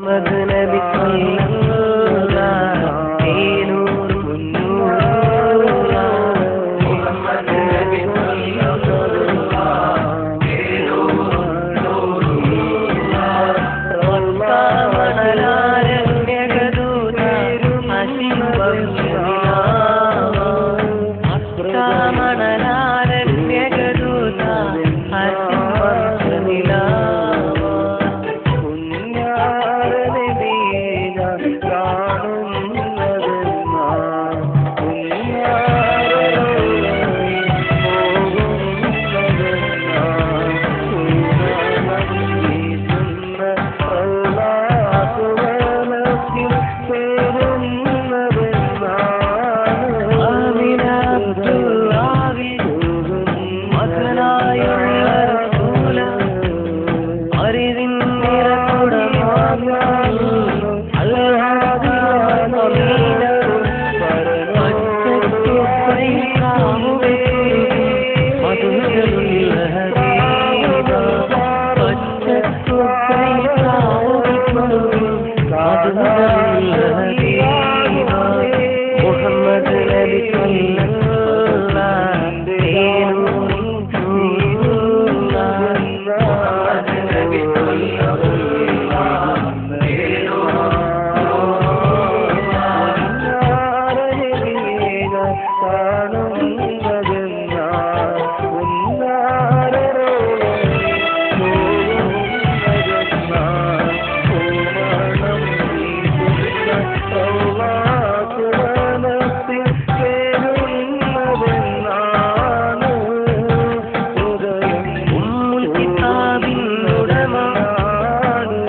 മുഹമ്മദ് നബി സല്ലല്ലാഹു തേനൂർ മുന്നൂർ മുഹമ്മദ് നബി സല്ലല്ലാഹു തേനൂർ മണലാരണ്യകദൂത ഹശീം മണലാരണ്യകദൂത ഹശീം മുഹമ്മദ് നബി സല്ലല്ലാഹു തേനൂർ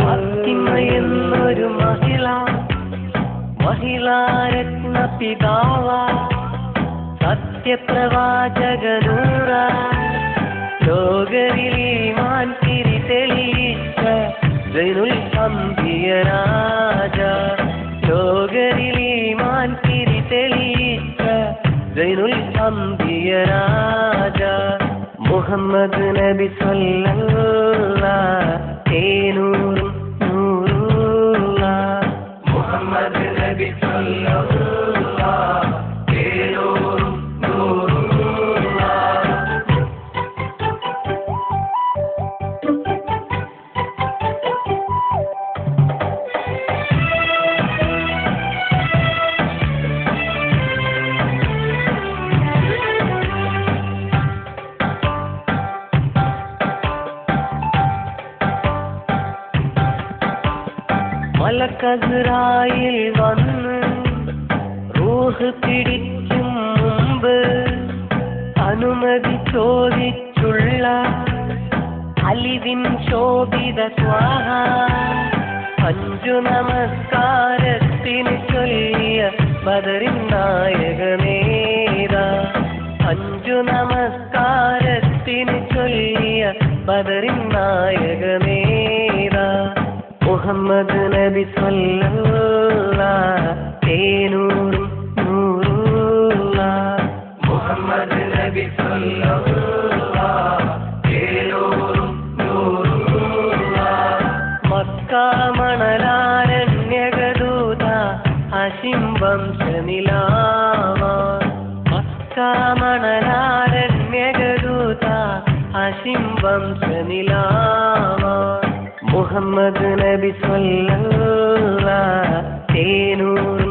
മുഹമ്മദ് നബി മഹിളാരത്ന പിതാവ സത്യപ്രവാചകനൂറ ലോകരിൽ ഈമാൻ തിരി തെളിയിച്ച സൈനുൽ അംബിയ രാജ ലോകരിൽ ഈമാൻ തിരി തെളിയിച്ച സൈനുൽ അംബിയ രാജ മുഹമ്മദ് നബി സല്ലല്ലാഹു തേനൂർ മുഹമ്മദ് നബി സല്ലല്ലാഹു തേനൂർ മലക്കസ്രായിൽ വന്ന് റൂഹ് പിടിക്കും മുമ്പ് അനുമതി ചോദിച്ചുള്ള അലിവിൻ ശോഭിത സ്വാഹ 5 നമസ്കാരത്തിന് ചൊല്ലിയ ബദറിൻ നായകനേതാ 5 നമസ്കാരത്തിന് ചൊല്ലിയ ബദറിൻ നായകനേതാ മുഹമ്മദ് നബി സല്ലല്ലാഹു തേനൂർ മുഹമ്മദ് നബി സല്ലല്ലാഹു തേനൂർ മക്ക മണലാരണ്യകദൂത ഹശീം വംശനിലാവ മക്ക മണലാരണ്യകദൂത ഹശീം വംശനിലാവ മുഹമ്മദ് നബി സല്ലല്ലാഹു തേനൂർ